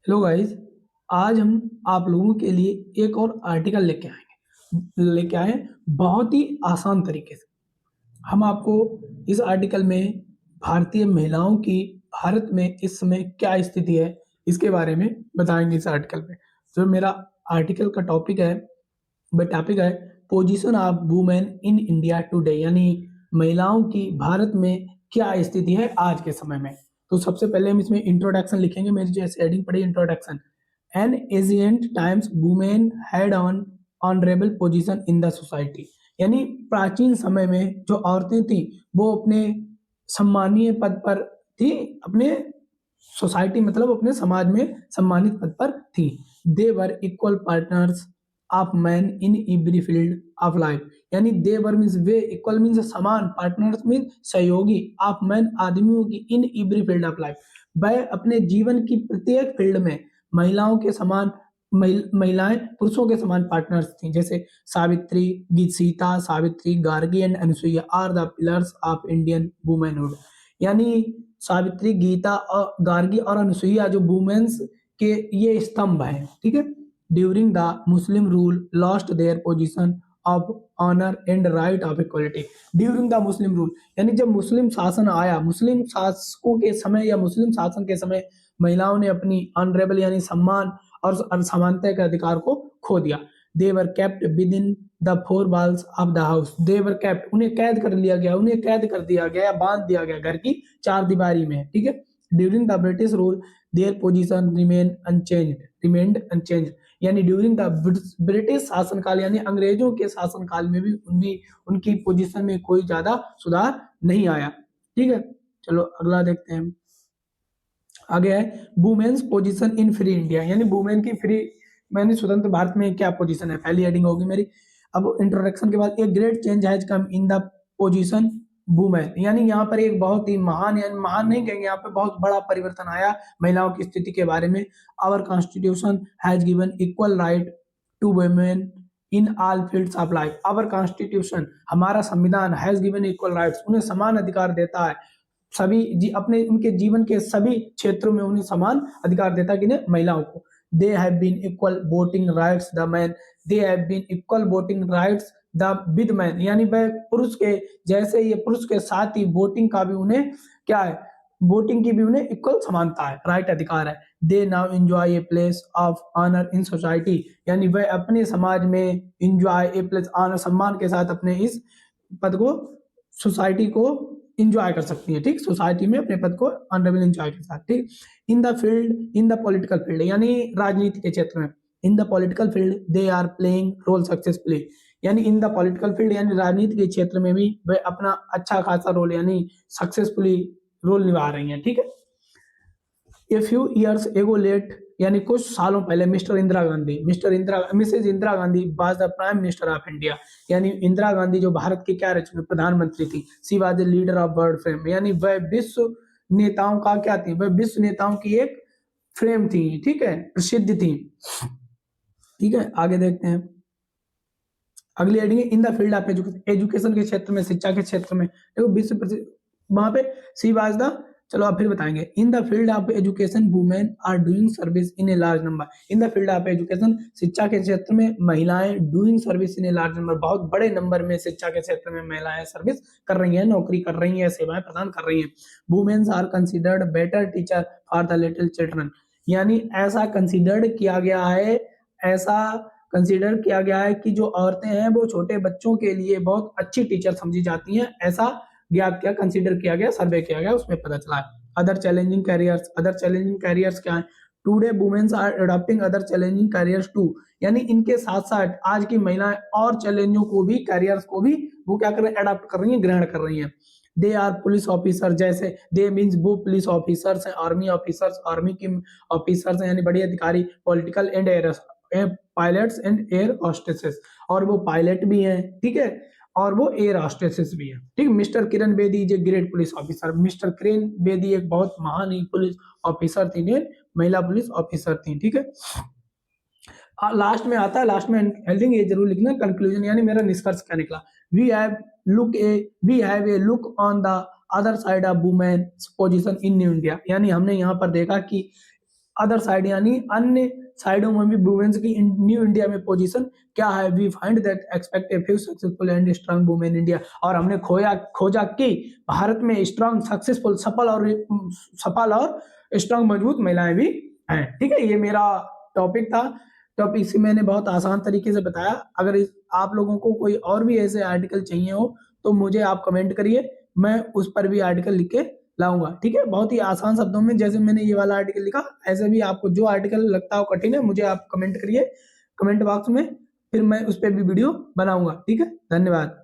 Hello guys. आज हम आप लोगों के लिए एक और आर्टिकल लेके आए हैं बहुत ही आसान तरीके से। हम आपको इस आर्टिकल में भारतीय महिलाओं की भारत में इस समय क्या स्थिति है, इसके बारे में बताएंगे इस आर्टिकल में। जो मेरा आर्टिकल का टॉपिक है position of women in India today, यानी महिलाओं की भारत में क्या स्थिति है आज के समय में। तो सबसे पहले हम इसमें इंट्रोडक्शन लिखेंगे। मेरी जैसे हेडिंग पड़ी introduction. An ancient times women had on honourable position in the society, यानी प्राचीन समय में जो औरतें थी वो अपने सम्मानीय पद पर थी, अपने सोसाइटी मतलब अपने समाज में सम्मानित पद पर थी। They were equal partners of man in every field of life, यानी दे वर मीन्स वे, इक्वल मीन्स समान, पार्टनर्स मीन्स सहयोगी, ऑफ मैन आदमियों की, in every field of life वह अपने जीवन की प्रत्येक फील्ड में महिलाओं के समान महिलाएं पुरुषों के समान पार्टनर्स थी। जैसे सावित्री, गीत Sita, Savitri, Gargi and Anusuya are the pillars of Indian womanhood, यानी सावित्री, गीता और गार्गी और अनुसुईया जो वुमेन्स के ये स्तंभ हैं, ठीक है। During the Muslim rule lost their position of honour and right of equality. During the Muslim rule, यानी जब मुस्लिम शासन आया, मुस्लिम शासकों के समय या मुस्लिम शासन के समय महिलाओं ने अपनी ऑनरेबल यानी सम्मान और समानता के अधिकार को खो दिया। They were kept within the four walls of the house. They were kept, उन्हें कैद कर लिया गया, उन्हें कैद कर दिया गया, बांध दिया गया घर की चार दीवारी में, ठीक है। During the British rule their position remained unchanged, यानी ड्यूरिंग द ब्रिटिश शासनकाल यानी अंग्रेजों के शासनकाल में भी उनकी पोजीशन में कोई ज्यादा सुधार नहीं आया, ठीक है। चलो अगला देखते हैं। आगे है women's position in free India, यानी वुमेन की फ्री मैंने स्वतंत्र भारत में क्या पोजीशन है, पहली हेडिंग होगी मेरी। अब इंट्रोडक्शन के बाद एक great change has come in the position women, यानी यहाँ पर एक बहुत ही महान, यानी महान नहीं कहेंगे, यहाँ पे बहुत बड़ा परिवर्तन आया महिलाओं की स्थिति के बारे में। Our constitution has given equal right to women in all fields of life. Our constitution, हमारा संविधान, हैज गिवन इक्वल राइट्स, उन्हें समान अधिकार देता है सभी अपने उनके जीवन के सभी क्षेत्रों में उन्हें समान अधिकार देता है कि महिलाओं को। They have been equal voting rights the man, they have been equal voting rights the with man, यानी वह पुरुष के जैसे ये पुरुष के साथ ही वोटिंग का भी उन्हें क्या है, वोटिंग की भी उन्हें इक्वल समानता है, राइट अधिकार है। They now enjoy a place of honour in society, यानी वह अपने समाज में एंजॉय ए प्लेस ऑनर, सम्मान के साथ अपने इस पद को, सोसाइटी को इंजॉय कर सकती है, ठीक, सोसाइटी में अपने पद को ऑनरेबल इंजॉय के साथ, ठीक। In the field, in the political field, यानी राजनीति के क्षेत्र में, in the political field they are playing role successfully, in the the political field यानी राजनीति के क्षेत्र में भी वे अपना अच्छा खासा रोल यानी सक्सेसफुली रोल निभा रही हैं, ठीक है। A few years ago late, यानी कुछ सालों पहले Mrs Indira Gandhi was the prime minister of India, यानी इंदिरा गांधी जो भारत की क्या रह चुकी प्रधानमंत्री थी। She was the leader of world frame, यानी वह विश्व नेताओं का क्या थी, वह विश्व नेताओं की एक फ्रेम थी, ठीक है, प्रसिद्ध थी, ठीक है। आगे देखते हैं अगली heading, in the field of education, education के क्षेत्र में, शिक्षा के क्षेत्र में देखो विश्व प्रसिद्ध वहां पे सी वाज द, चलो आप फिर बताएंगे। In the field of education women are doing service in a large number, in the field of education, शिक्षा के क्षेत्र में महिलाएं doing service in a large number, बहुत बड़े नंबर में शिक्षा के क्षेत्र में महिलाएं सर्विस कर रही हैं, नौकरी कर रही हैं, सेवाएं प्रदान कर रही हैं। Womens are considered better teacher for the little children, यानी ऐसा कंसिडर्ड किया गया है, ऐसा कंसीडर किया गया है कि जो औरतें हैं वो छोटे बच्चों के लिए बहुत अच्छी टीचर समझी जाती हैं, ऐसा ज्ञात किया, कंसीडर किया गया, सर्वे किया गया, उसमें पता चला है। अदर चैलेंजिंग कैरियर्स क्या है, today womens are adopting other challenging careers too, यानी इनके साथ साथ आज की महिलाएं और चैलेंजों को भी, कैरियर्स को भी वो क्या कर रही है, अडॉप्ट कर रही है, ग्रहण कर रही है। दे आर पुलिस ऑफिसर, जैसे दे मीन्स वो पुलिस ऑफिसर्स हैं, आर्मी ऑफिसर्स, आर्मी की ऑफिसर्स हैं, यानी बड़ी अधिकारी, political and pilots and air hostesses, और वो पायलट भी हैं, ठीक है, और वो एयर हॉस्टेसेस भी हैं, ठीक। Mister Kiran Bedi is a great police officer, mister Kiran Bedi एक बहुत महान ही पुलिस ऑफिसर थी, महिला पुलिस ऑफिसर थी, ठीक है। लास्ट में आता है, लास्ट में हेल्डिंग ये जरूर लिखना, कंक्लूजन, यानी मेरा निष्कर्ष क्या निकला। We have a look on the other side of women position in new India, यानी हमने यहाँ पर देखा कि अदर साइड यानी अन्य साइडों में भी वुमेन्स की न्यू इंडिया में पोजीशन क्या है। We find that expect a few successful and strong women India. और हमने खोजा कि भारत में स्ट्रांग सक्सेसफुल सफल और स्ट्रांग मजबूत महिलाएं भी हैं। ठीक है, ये मेरा टॉपिक था। टॉपिक से मैंने बहुत आसान तरीके से बताया। अगर आप लोगों को कोई और भी ऐसे आर्टिकल चाहिए हो तो मुझे आप कमेंट करिए, मैं उस पर भी आर्टिकल लिख के लाऊंगा। ठीक है, बहुत ही आसान शब्दों में जैसे मैंने ये वाला आर्टिकल लिखा, ऐसे भी आपको जो आर्टिकल लगता हो कठिन है मुझे आप कमेंट करिए कमेंट बॉक्स में, फिर मैं उस पर भी वीडियो बनाऊंगा। ठीक है, धन्यवाद।